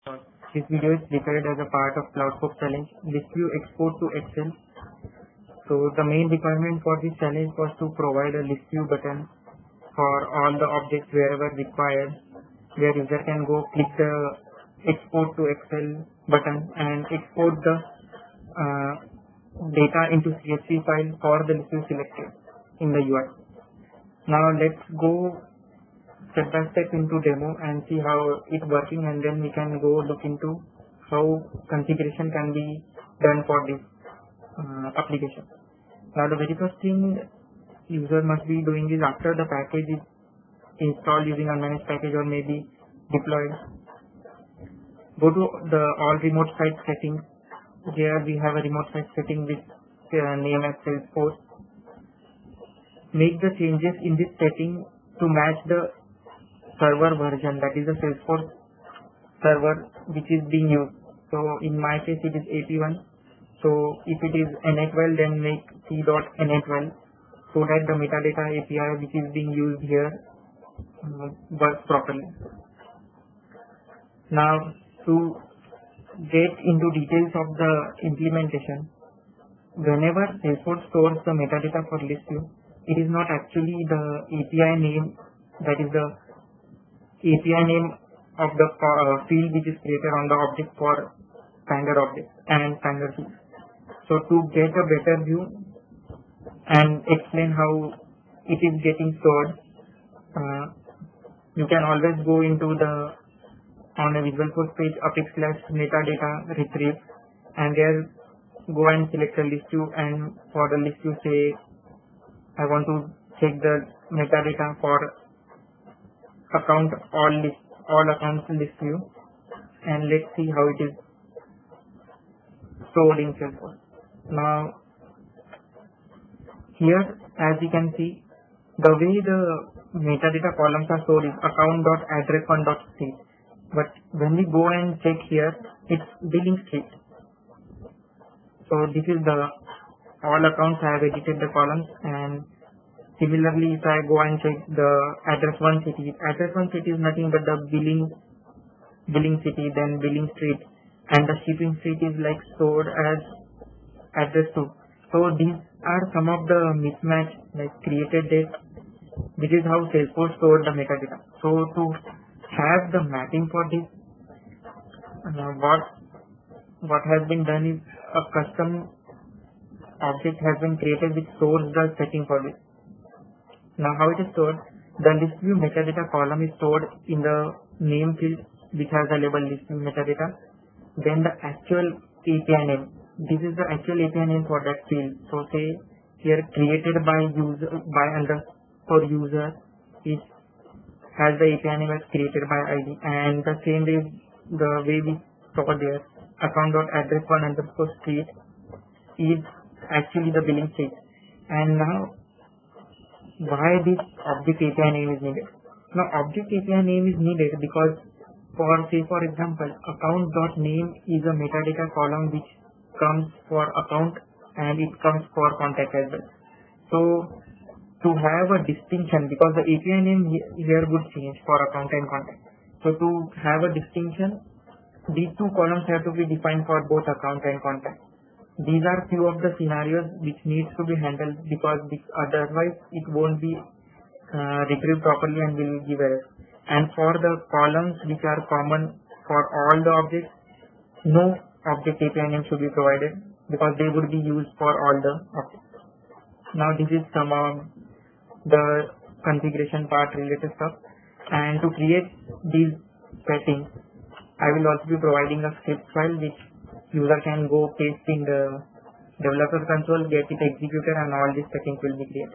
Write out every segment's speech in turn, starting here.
This video is prepared as a part of CloudCode challenge List View Export to Excel. So the main requirement for this challenge was to provide a list view button for all the objects wherever required, where user can go click the export to Excel button and export the data into CSV file for the list view selected in the UI. Now let's go step by step into demo and see how it's working, and then we can go look into how configuration can be done for this application. Now the very first thing user must be doing is, after the package is installed using unmanaged package or maybe deployed, go to the all remote site settings. Here we have a remote site setting with name as Salesforce. Make the changes in this setting to match the server version, that is the Salesforce server which is being used. So in my case it is AP1. So if it is NA12, then make c.NA12 so that the metadata API which is being used here works properly. Now to get into details of the implementation, whenever Salesforce stores the metadata for list view, it is not actually the API name, that is the API name of the field which is created on the object for standard objects and standard fields. So to get a better view and explain how it is getting stored, you can always go into the on a Visualforce page /metadata retrieve, and there go and select a list view, and for the list view say I want to check the metadata for account all accounts list view, and let's see how it is stored in Salesforce. Now here, as you can see, the way the metadata columns are stored is account.address1.state, but when we go and check here, it's billing state. So this is the all accounts. I have edited the columns, and similarly if I go and check the address1 city, address1 city is nothing but the billing city, then billing street, and the shipping street is like stored as address2. So these are some of the mismatch like created date. This is how Salesforce stored the metadata. So to have the mapping for this, what has been done is a custom object has been created which stores the setting for this. Now how it is stored, the list view metadata column is stored in the name field which has the label list view metadata. Then the actual API name, this is the actual API name for that field. So say here created by user by underscore user is has the API name as created by ID, and the same way the way we store there account.address1_street is actually the billing state. And now why this object API name is needed? Now object API name is needed because for example account.name is a metadata column which comes for account and it comes for contact as well. So to have a distinction, because the API name here would change for account and contact. So to have a distinction, these two columns have to be defined for both account and contact. These are few of the scenarios which needs to be handled, because otherwise it won't be retrieved properly and will give error. And for the columns which are common for all the objects, no object API name should be provided because they would be used for all the objects. Now this is some of the configuration part related stuff, and to create these settings I will also be providing a script file which user can go paste in the developer console, get it executed, and all these settings will be created.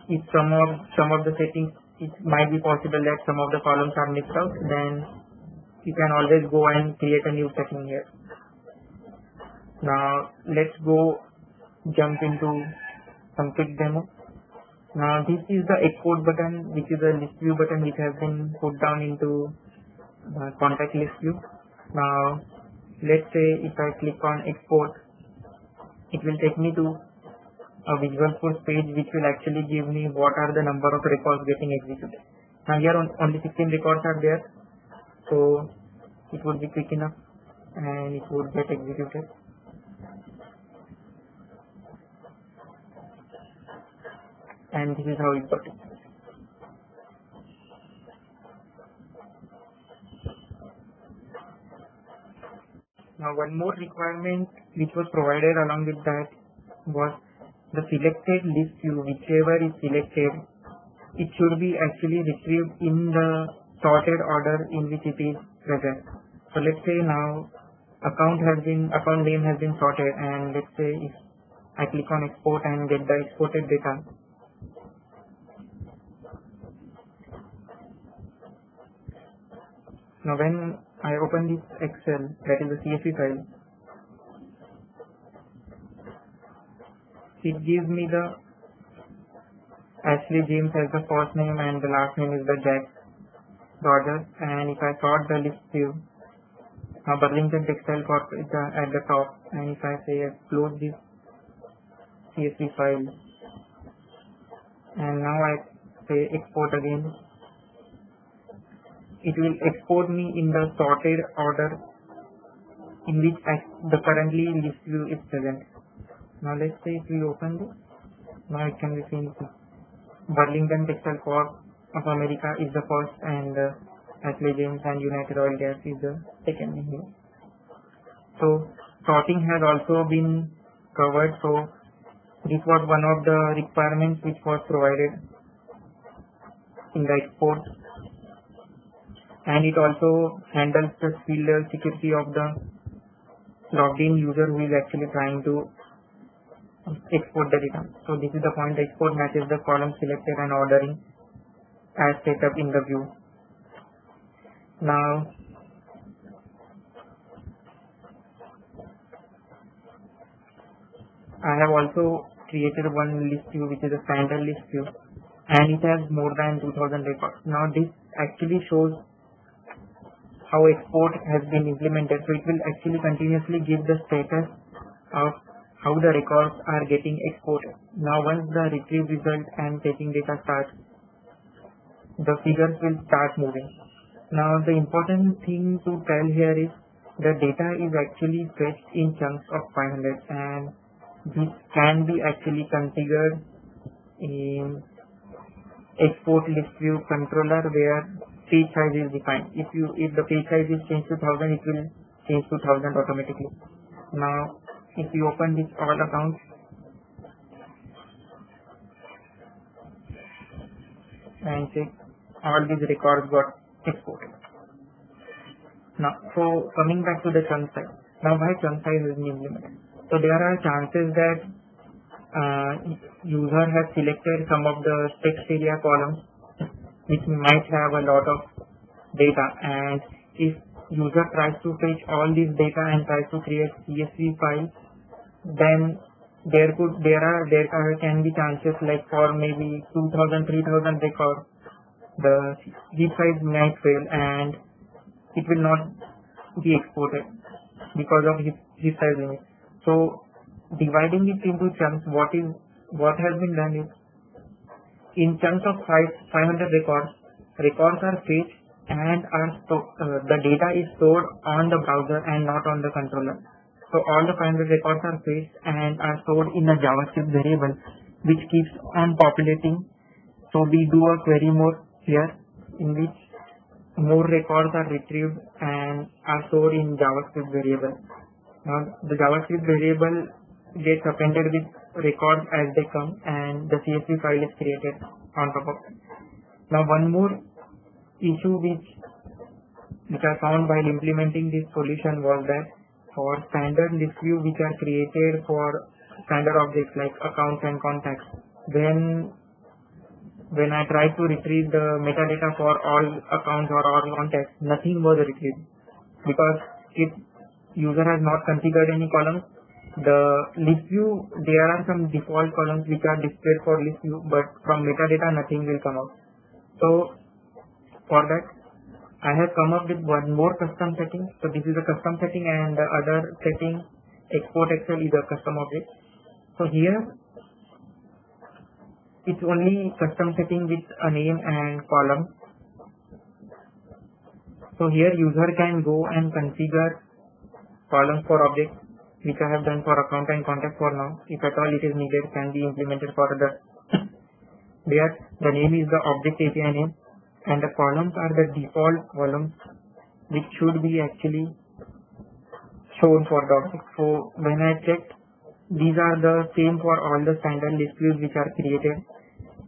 If some of the settings, it might be possible that some of the columns are mixed out, then you can always go and create a new setting here. Now let's go jump into some quick demo. Now this is the export button, which is a list view button which has been put down into contact list view. Now let's say if I click on export, it will take me to a Visualforce page which will actually give me what are the number of records getting executed. Now here only 16 records are there. So it would be quick enough and it would get executed. And this is how it got executed. Now one more requirement which was provided along with that was the selected list view, whichever is selected, it should be actually retrieved in the sorted order in which it is present. So let's say now account name has been sorted, and let's say if I click on export and get the exported data, now when I open this Excel, that is the CSV file, it gives me the Ashley James as the first name and the last name is the Jack Rogers. And if I sort the list view, now Burlington Textile Corp is at the top, and if I say close this CSV file and now I say export again, it will export me in the sorted order in which the currently list view is present. Now let's say if we open this, now it can be seen Burlington Textile Corp of America is the first, and Ashley James and United Oil Gas is the second name here. So sorting has also been covered. So this was one of the requirements which was provided in the export, and it also handles the field level security of the logged in user who is actually trying to export the data. So this is the point: the export matches the column selected and ordering as set up in the view. Now I have also created one list view which is a standard list view, and it has more than 2000 records. Now this actually shows how export has been implemented. So it will actually continuously give the status of how the records are getting exported. Now once the retrieve result and fetching data starts, the figures will start moving. Now the important thing to tell here is the data is actually fetched in chunks of 500, and this can be actually configured in export list view controller where page size is defined. If the page size is changed to 1000, it will change to 1000 automatically. Now if you open this all accounts and check, all these records got exported. Now, so coming back to the chunk size. Now why chunk size is being implemented? So there are chances that user has selected some of the text area columns which might have a lot of data, and if user tries to fetch all this data and tries to create CSV file, then there can be chances like for maybe 2000, 3000 records, the zip size might fail and it will not be exported because of zip size limit. So dividing it into chunks, what has been done is, in chunks of 500 records are fetched and the data is stored on the browser and not on the controller. So all the 500 records are fetched and are stored in a JavaScript variable which keeps on populating. So we do a query mode here in which more records are retrieved and are stored in JavaScript variable. Now the JavaScript variable gets appended with records as they come, and the CSV file is created on top of it. Now one more issue which I found while implementing this solution was that for standard list view which are created for standard objects like accounts and contacts, when I tried to retrieve the metadata for all accounts or all contacts, nothing was retrieved because if user has not configured any columns. The list view, there are some default columns which are displayed for list view, but from metadata nothing will come out. So for that I have come up with one more custom setting. So this is a custom setting, and the other setting, export Excel, is a custom object. So here it's only custom setting with a name and column. So here user can go and configure columns for objects, which I have done for account and contact for now. If at all it is needed, can be implemented further. There the name is the object API name, and the columns are the default columns which should be actually shown for the object. So when I checked, these are the same for all the standard list views which are created.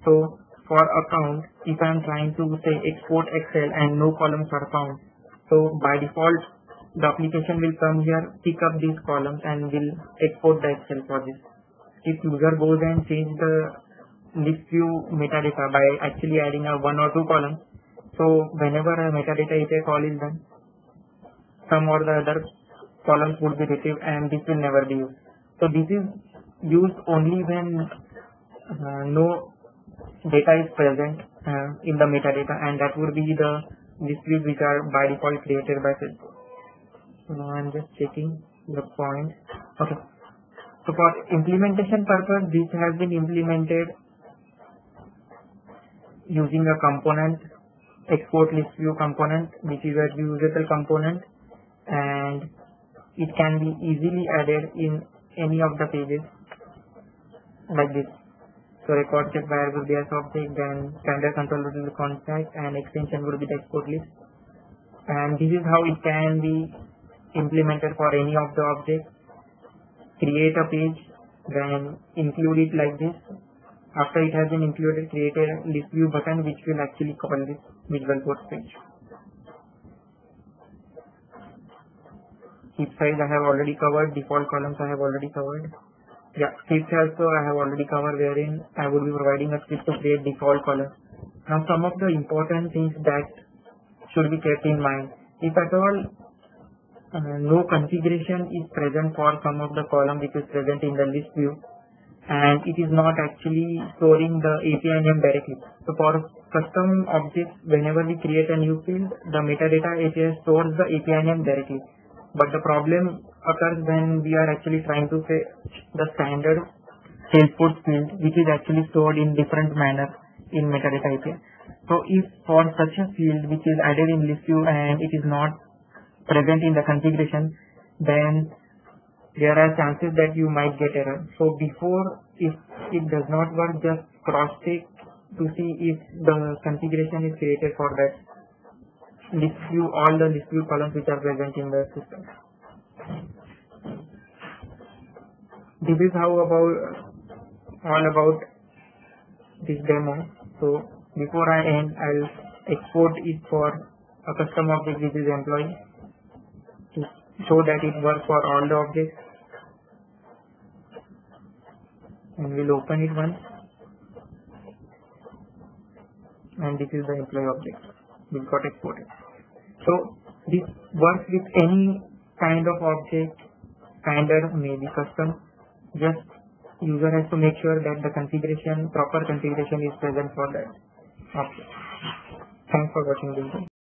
So for account, if I am trying to say export Excel and no columns are found, so by default the application will come here, pick up these columns and will export the Excel for this. If user goes and change the list view metadata by actually adding a 1 or 2 columns, so whenever a metadata API call is done, some or the other columns would be retrieved and this will never be used. So this is used only when no data is present in the metadata, and that would be the list views which are by default created by Salesforce. Now I'm just checking the point. Okay. So for implementation purpose, this has been implemented using a component, export list view component, which is a reusable component, and it can be easily added in any of the pages like this. So record check where will be as object, then standard control will be contact, and extension will be the export list. And this is how it can be implemented for any of the objects. Create a page, then include it like this. After it has been included, create a list view button which will actually call this Visual Force page. Heap size I have already covered, default columns I have already covered. Yeah, scripts also I have already covered, wherein I would be providing a script to create default columns. Now some of the important things that should be kept in mind. If at all no configuration is present for some of the column which is present in the list view, and it is not actually storing the API name directly. So for custom objects, whenever we create a new field, the metadata API stores the API name directly. But the problem occurs when we are actually trying to say the standard Salesforce field, which is actually stored in different manner in metadata API. So if for such a field which is added in list view and it is not present in the configuration, then there are chances that you might get error. So before, if it does not work, just cross check to see if the configuration is created for that list view, all the list view columns which are present in the system. This is how all about this demo. So before I end, I'll export it for a custom object which is employee to show that it works for all the objects. And we'll open it once, and this is the employee object which got exported. So this works with any kind of object, standard, maybe custom. Just user has to make sure that the configuration, proper configuration is present for that object. Thanks for watching this video.